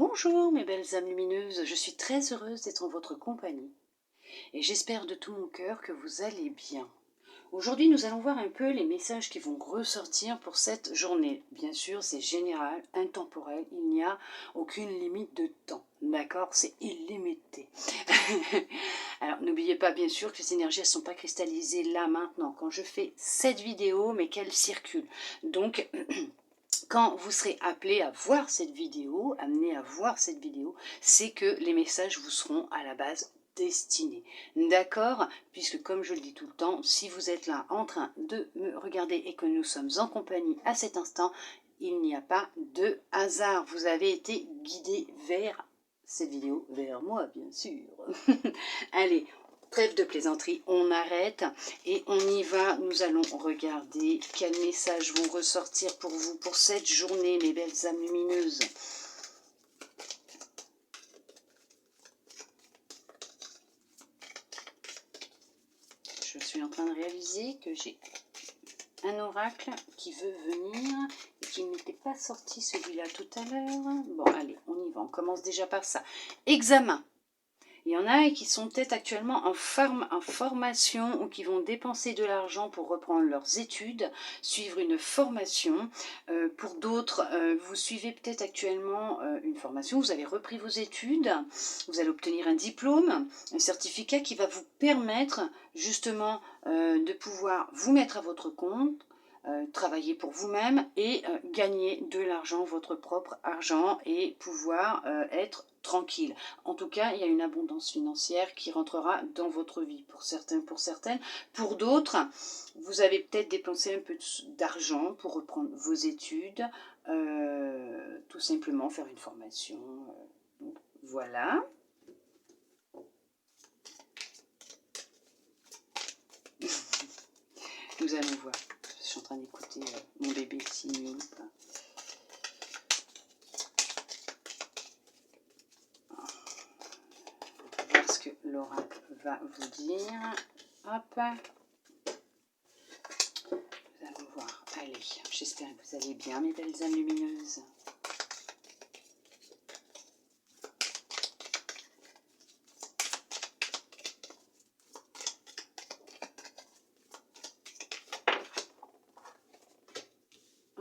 Bonjour mes belles âmes lumineuses, je suis très heureuse d'être en votre compagnie et j'espère de tout mon cœur que vous allez bien. Aujourd'hui nous allons voir un peu les messages qui vont ressortir pour cette journée. Bien sûr c'est général, intemporel, il n'y a aucune limite de temps, d'accord? C'est illimité. Alors n'oubliez pas bien sûr que les énergies ne sont pas cristallisées là maintenant quand je fais cette vidéo mais qu'elles circulent. Donc quand vous serez appelé à voir cette vidéo, amené à voir cette vidéo, c'est que les messages vous seront à la base destinés. D'accord? Puisque comme je le dis tout le temps, si vous êtes là en train de me regarder et que nous sommes en compagnie à cet instant, il n'y a pas de hasard. Vous avez été guidé vers cette vidéo, vers moi bien sûr. Allez, trêve de plaisanterie, on arrête et on y va. Nous allons regarder quels messages vont ressortir pour vous pour cette journée, mes belles âmes lumineuses. Je suis en train de réaliser que j'ai un oracle qui veut venir et qui n'était pas sorti celui-là tout à l'heure. Bon, allez, on y va. On commence déjà par ça. Examen. Il y en a qui sont peut-être actuellement en formation ou qui vont dépenser de l'argent pour reprendre leurs études, suivre une formation. Pour d'autres, vous suivez peut-être actuellement une formation, vous avez repris vos études, vous allez obtenir un diplôme, un certificat qui va vous permettre justement de pouvoir vous mettre à votre compte, travailler pour vous-même et gagner de l'argent, votre propre argent et pouvoir être tranquille. En tout cas, il y a une abondance financière qui rentrera dans votre vie pour certains, pour certaines. Pour d'autres, vous avez peut-être dépensé un peu d'argent pour reprendre vos études, tout simplement faire une formation. Donc, voilà. Nous allons voir. Je suis en train d'écouter mon bébé signer. Voir ce que l'oracle va vous dire. Hop. Nous allons voir. Allez, j'espère que vous allez bien, mes belles âmes lumineuses.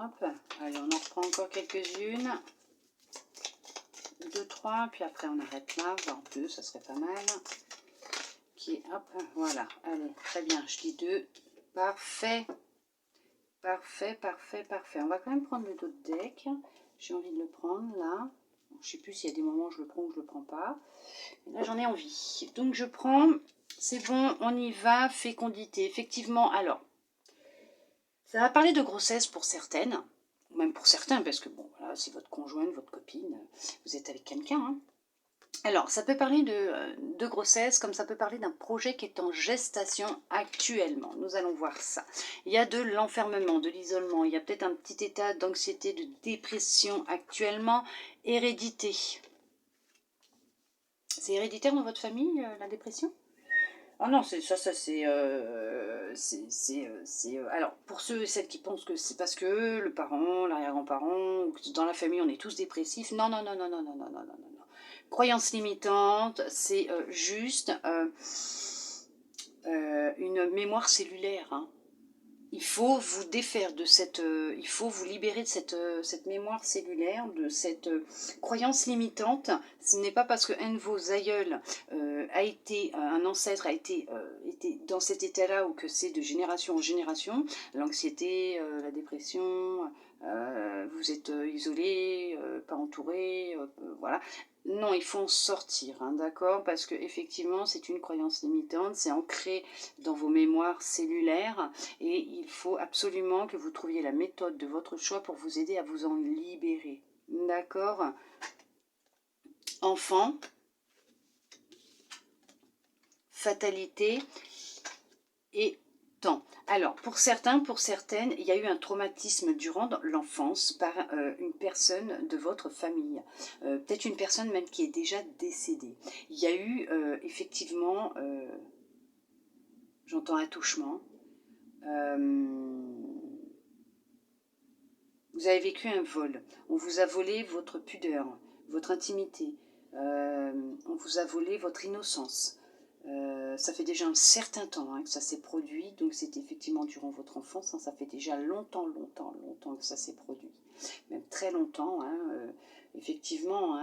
Hop, allez, on en reprend encore quelques-unes. 2, 3, puis après on arrête là, voire 2, ça serait pas mal. Qui, hop, voilà, allez, très bien, je dis 2. Parfait. Parfait, parfait, parfait. On va quand même prendre le dos de deck. J'ai envie de le prendre là. Je sais plus s'il y a des moments où je le prends ou je le prends pas. Là, j'en ai envie. Donc, je prends. C'est bon, on y va. Fécondité. Effectivement, alors, ça va parler de grossesse pour certaines, ou même pour certains, parce que bon, voilà, c'est votre conjointe, votre copine, vous êtes avec quelqu'un. Hein. Alors, ça peut parler de grossesse, comme ça peut parler d'un projet qui est en gestation actuellement. Nous allons voir ça. Il y a de l'enfermement, de l'isolement, il y a peut-être un petit état d'anxiété, de dépression actuellement. Hérédité. C'est héréditaire dans votre famille, la dépression ? Ah non, c'est ça, c'est... alors, pour ceux et celles qui pensent que c'est parce que le parent, l'arrière-grand-parent, ou que dans la famille on est tous dépressifs, non, non, non, non, non, non, non, non, non, non. Croyance limitante, c'est juste une mémoire cellulaire, hein. Il faut vous défaire de cette, il faut vous libérer de cette mémoire cellulaire, de cette croyance limitante. Ce n'est pas parce qu'un de vos aïeuls a été, un ancêtre a été dans cet état-là ou que c'est de génération en génération, l'anxiété, la dépression, vous êtes isolé, pas entouré, voilà. Non, il faut en sortir, hein, d'accord? Parce que effectivement, c'est une croyance limitante, c'est ancré dans vos mémoires cellulaires et il faut absolument que vous trouviez la méthode de votre choix pour vous aider à vous en libérer. D'accord? Enfant, fatalité et temps. Alors, pour certains, pour certaines, il y a eu un traumatisme durant l'enfance par une personne de votre famille. Peut-être une personne même qui est déjà décédée. Il y a eu effectivement, j'entends un touchement. Vous avez vécu un vol. On vous a volé votre pudeur, votre intimité. On vous a volé votre innocence. Ça fait déjà un certain temps que ça s'est produit, donc c'est effectivement durant votre enfance, ça fait déjà longtemps que ça s'est produit, même très longtemps. Effectivement,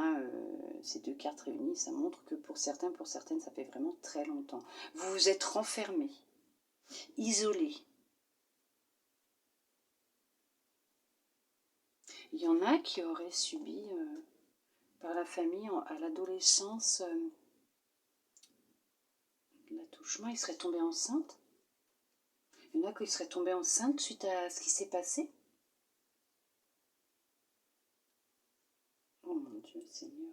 ces deux cartes réunies, ça montre que pour certains, pour certaines, ça fait vraiment très longtemps. Vous vous êtes renfermé, isolé. Il y en a qui auraient subi par la famille à l'adolescence l'attouchement, ils seraient tombés enceintes. Il y en a qui seraient tombés enceintes suite à ce qui s'est passé. Oh mon Dieu, Seigneur.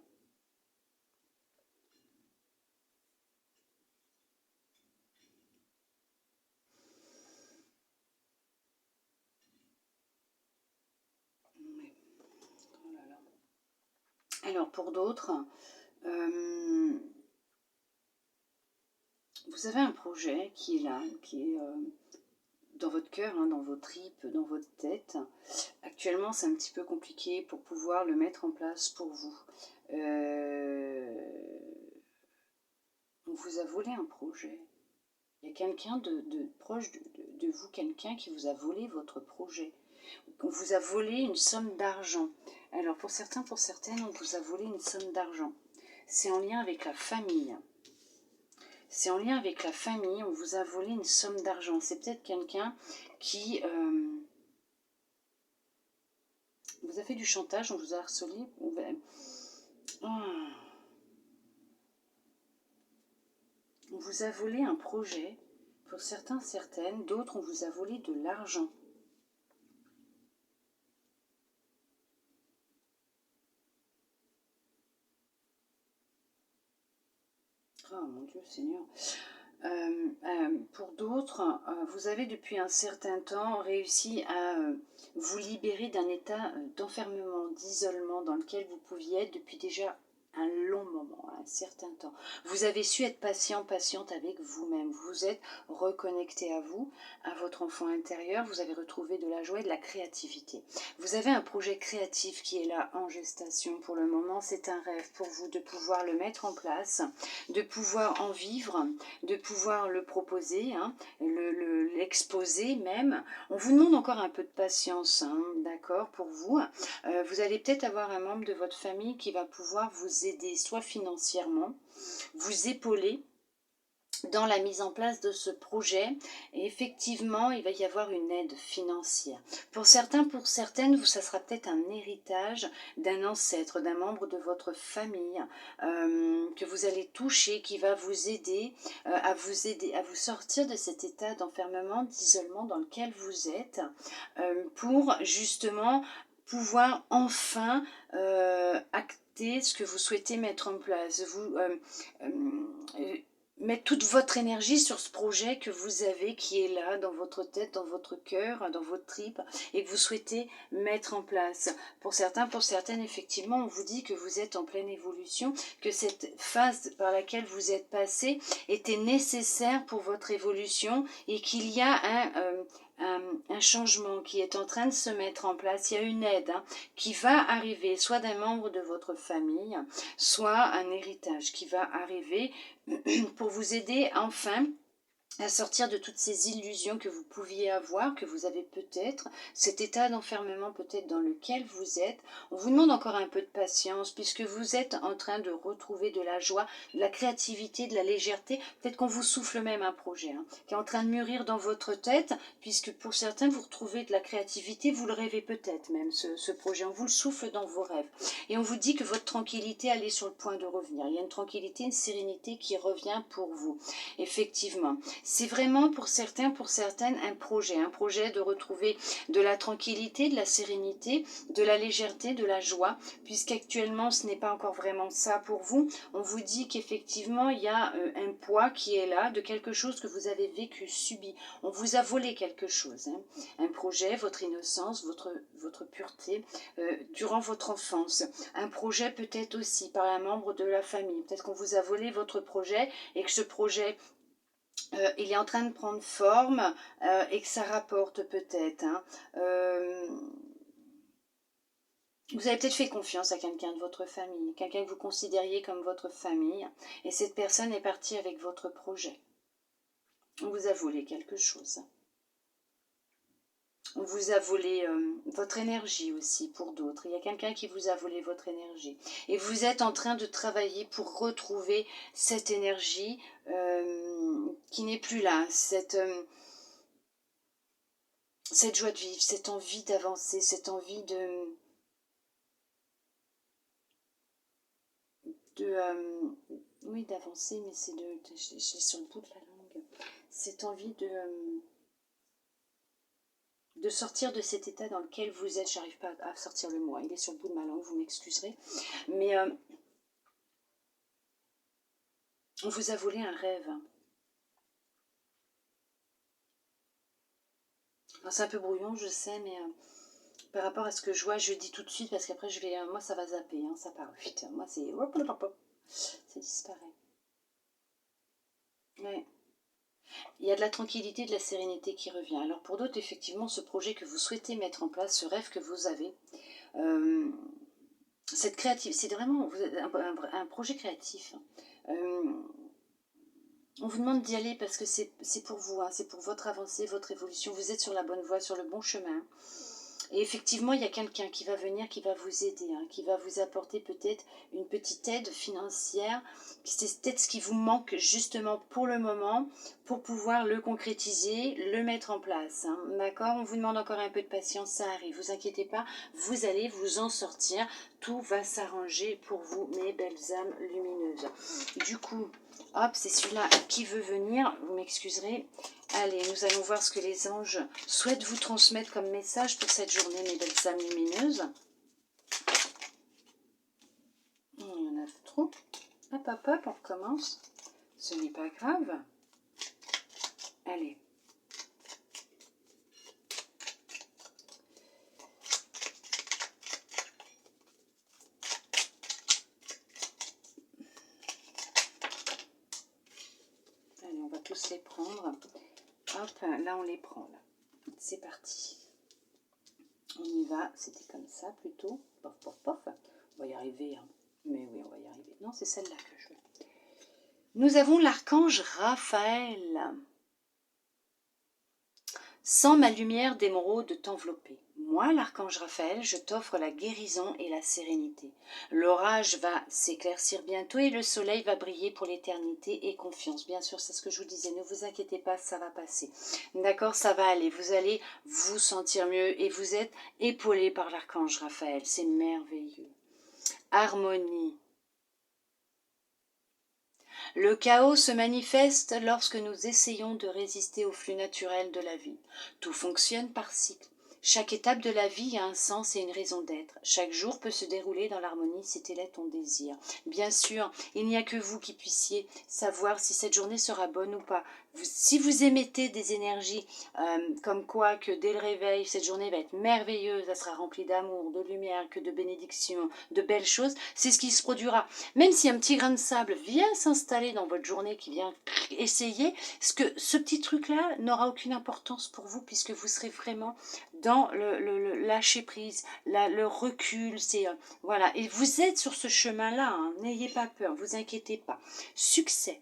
Ouais. Oh là là. Alors pour d'autres, vous avez un projet qui est là, qui est dans votre cœur, dans vos tripes, dans votre tête. Actuellement, c'est un petit peu compliqué pour pouvoir le mettre en place pour vous. On vous a volé un projet. Il y a quelqu'un de proche de vous, quelqu'un qui vous a volé votre projet. On vous a volé une somme d'argent. Alors pour certains, pour certaines, on vous a volé une somme d'argent. C'est en lien avec la famille. C'est en lien avec la famille, on vous a volé une somme d'argent. C'est peut-être quelqu'un qui vous a fait du chantage, on vous a harcelé. On vous a volé un projet. Pour certains, certaines, d'autres, on vous a volé de l'argent. Oh mon Dieu, Seigneur. Pour d'autres, vous avez depuis un certain temps réussi à vous libérer d'un état d'enfermement, d'isolement dans lequel vous pouviez être depuis déjà un long moment, un certain temps. Vous avez su être patient, patiente avec vous-même. Vous vous êtes reconnecté à vous, à votre enfant intérieur. Vous avez retrouvé de la joie et de la créativité. Vous avez un projet créatif qui est là en gestation pour le moment. C'est un rêve pour vous de pouvoir le mettre en place, de pouvoir en vivre, de pouvoir le proposer, l'exposer même. On vous demande encore un peu de patience, d'accord, pour vous. Vous allez peut-être avoir un membre de votre famille qui va pouvoir vous aider, soit financièrement, vous épauler dans la mise en place de ce projet. Et effectivement, il va y avoir une aide financière. Pour certains, pour certaines, ça sera peut-être un héritage d'un ancêtre, d'un membre de votre famille que vous allez toucher, qui va vous aider à vous sortir de cet état d'enfermement, d'isolement dans lequel vous êtes, pour justement pouvoir enfin acter ce que vous souhaitez mettre en place. Vous mettre toute votre énergie sur ce projet que vous avez, qui est là dans votre tête, dans votre cœur, dans votre tripes, et que vous souhaitez mettre en place. Pour certains, pour certaines, effectivement, on vous dit que vous êtes en pleine évolution, que cette phase par laquelle vous êtes passé était nécessaire pour votre évolution, et qu'il y a un changement qui est en train de se mettre en place. Il y a une aide qui va arriver, soit d'un membre de votre famille, soit un héritage qui va arriver pour vous aider enfin à sortir de toutes ces illusions que vous pouviez avoir, que vous avez peut-être, cet état d'enfermement peut-être dans lequel vous êtes. On vous demande encore un peu de patience puisque vous êtes en train de retrouver de la joie, de la créativité, de la légèreté. Peut-être qu'on vous souffle même un projet qui est en train de mûrir dans votre tête, puisque pour certains vous retrouvez de la créativité, vous le rêvez peut-être même ce projet, on vous le souffle dans vos rêves. Et on vous dit que votre tranquillité elle est sur le point de revenir. Il y a une tranquillité, une sérénité qui revient pour vous, effectivement. C'est vraiment pour certains, pour certaines, un projet de retrouver de la tranquillité, de la sérénité, de la légèreté, de la joie, puisqu'actuellement ce n'est pas encore vraiment ça pour vous. On vous dit qu'effectivement il y a un poids qui est là, de quelque chose que vous avez vécu, subi. On vous a volé quelque chose, un projet, votre innocence, votre pureté, durant votre enfance. Un projet peut-être aussi par un membre de la famille. Peut-être qu'on vous a volé votre projet et que ce projet il est en train de prendre forme et que ça rapporte peut-être. Vous avez peut-être fait confiance à quelqu'un de votre famille, quelqu'un que vous considériez comme votre famille, et cette personne est partie avec votre projet. On vous a volé quelque chose. On vous a volé votre énergie aussi pour d'autres. Il y a quelqu'un qui vous a volé votre énergie. Et vous êtes en train de travailler pour retrouver cette énergie qui n'est plus là, cette joie de vivre, cette envie d'avancer, cette envie oui, d'avancer, mais c'est j'ai sur le bout de la langue, cette envie de sortir de cet état dans lequel vous êtes. J'arrive pas à sortir le mot, il est sur le bout de ma langue, vous m'excuserez, mais on vous a volé un rêve. C'est un peu brouillon, je sais, mais par rapport à ce que je vois, je dis tout de suite, parce qu'après, moi, ça va zapper, hein, ça part vite. Moi, c'est... ça disparaît. Ouais. Il y a de la tranquillité, de la sérénité qui revient. Alors pour d'autres, effectivement, ce projet que vous souhaitez mettre en place, ce rêve que vous avez, cette créative, c'est vraiment un projet créatif. On vous demande d'y aller parce que c'est pour vous, hein, c'est pour votre avancée, votre évolution. Vous êtes sur la bonne voie, sur le bon chemin. Et effectivement, il y a quelqu'un qui va venir, qui va vous aider, hein, qui va vous apporter peut-être une petite aide financière. C'est peut-être ce qui vous manque justement pour le moment, pour pouvoir le concrétiser, le mettre en place. Hein, d'accord? On vous demande encore un peu de patience, ça arrive. Vous inquiétez pas, vous allez vous en sortir. Tout va s'arranger pour vous, mes belles âmes lumineuses. Du coup, hop, c'est celui-là qui veut venir. Vous m'excuserez. Allez, nous allons voir ce que les anges souhaitent vous transmettre comme message pour cette journée, mes belles âmes lumineuses. Il y en a trop. Hop, hop, hop, on recommence. Ce n'est pas grave. Allez. Allez, on va tous les prendre. Hop, là on les prend. C'est parti. On y va. C'était comme ça plutôt. Pof, pof, pof. On va y arriver. Hein. Mais oui, on va y arriver. Non, c'est celle-là que je veux. Nous avons l'archange Raphaël. Sans ma lumière d'émeraude t'envelopper. Moi, l'archange Raphaël, je t'offre la guérison et la sérénité. L'orage va s'éclaircir bientôt et le soleil va briller pour l'éternité et confiance. Bien sûr, c'est ce que je vous disais, ne vous inquiétez pas, ça va passer. D'accord, ça va aller, vous allez vous sentir mieux et vous êtes épaulé par l'archange Raphaël, c'est merveilleux. Harmonie. Le chaos se manifeste lorsque nous essayons de résister au flux naturel de la vie. Tout fonctionne par cycle. Chaque étape de la vie a un sens et une raison d'être. Chaque jour peut se dérouler dans l'harmonie si tel est ton désir. Bien sûr, il n'y a que vous qui puissiez savoir si cette journée sera bonne ou pas. Si vous émettez des énergies comme quoi que dès le réveil, cette journée va être merveilleuse, elle sera remplie d'amour, de lumière, que de bénédictions, de belles choses, c'est ce qui se produira. Même si un petit grain de sable vient s'installer dans votre journée, qui vient essayer, ce petit truc-là n'aura aucune importance pour vous puisque vous serez vraiment dans le lâcher prise, le recul, voilà. Et vous êtes sur ce chemin-là, hein, n'ayez pas peur, vous inquiétez pas. Succès.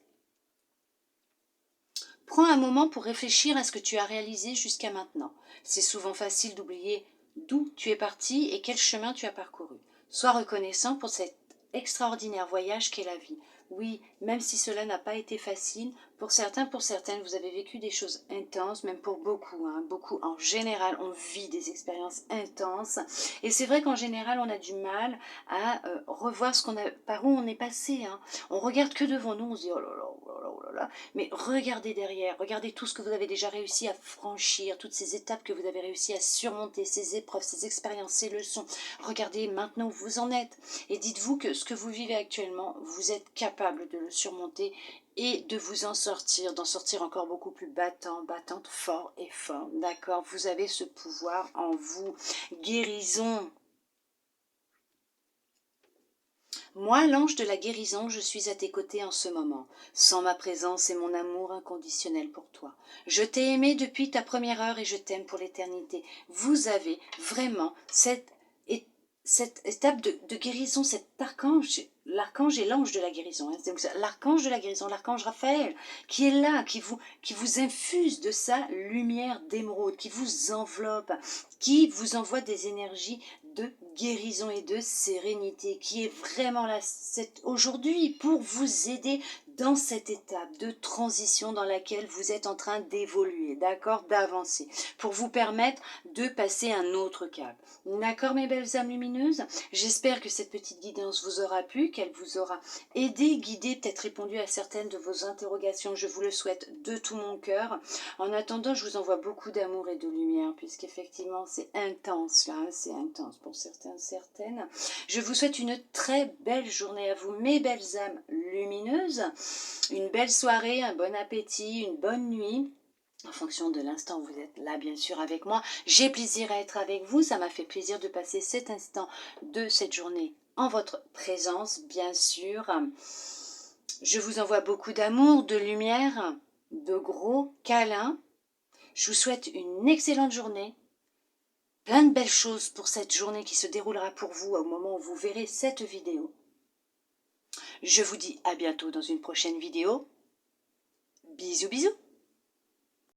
Prends un moment pour réfléchir à ce que tu as réalisé jusqu'à maintenant. C'est souvent facile d'oublier d'où tu es parti et quel chemin tu as parcouru. Sois reconnaissant pour cet extraordinaire voyage qu'est la vie. Oui, même si cela n'a pas été facile, pour certains, pour certaines, vous avez vécu des choses intenses, même pour beaucoup, hein, beaucoup. En général, on vit des expériences intenses. Et c'est vrai qu'en général, on a du mal à revoir par où on est passé. Hein. On regarde que devant nous, on se dit oh là là, oh là là, oh là là. Mais regardez derrière, regardez tout ce que vous avez déjà réussi à franchir, toutes ces étapes que vous avez réussi à surmonter, ces épreuves, ces expériences, ces leçons. Regardez maintenant où vous en êtes. Et dites-vous que ce que vous vivez actuellement, vous êtes capable de le surmonter et de vous en sortir, d'en sortir encore beaucoup plus battante, fort et fort. D'accord? Vous avez ce pouvoir en vous. Guérison. Moi, l'ange de la guérison, je suis à tes côtés en ce moment, sans ma présence et mon amour inconditionnel pour toi. Je t'ai aimé depuis ta première heure et je t'aime pour l'éternité. Vous avez vraiment cette cette étape de guérison, cet archange, l'archange et l'ange de la guérison, hein, donc l'archange de la guérison, l'archange Raphaël, qui est là, qui vous infuse de sa lumière d'émeraude, qui vous enveloppe, qui vous envoie des énergies de guérison et de sérénité, qui est vraiment là aujourd'hui pour vous aider dans cette étape de transition dans laquelle vous êtes en train d'évoluer, d'accord, d'avancer, pour vous permettre de passer un autre cap. D'accord, mes belles âmes lumineuses, j'espère que cette petite guidance vous aura plu, qu'elle vous aura aidé, guidé, peut-être répondu à certaines de vos interrogations. Je vous le souhaite de tout mon cœur. En attendant, je vous envoie beaucoup d'amour et de lumière, puisqu'effectivement, c'est intense, là, hein, c'est intense pour certains, certaines. Je vous souhaite une très belle journée à vous, mes belles âmes lumineuses. Une belle soirée, un bon appétit, une bonne nuit. En fonction de l'instant où vous êtes là, bien sûr, avec moi. J'ai plaisir à être avec vous. Ça m'a fait plaisir de passer cet instant de cette journée en votre présence, bien sûr. Je vous envoie beaucoup d'amour, de lumière, de gros câlins. Je vous souhaite une excellente journée. Plein de belles choses pour cette journée qui se déroulera pour vous au moment où vous verrez cette vidéo. Je vous dis à bientôt dans une prochaine vidéo. Bisous, bisous.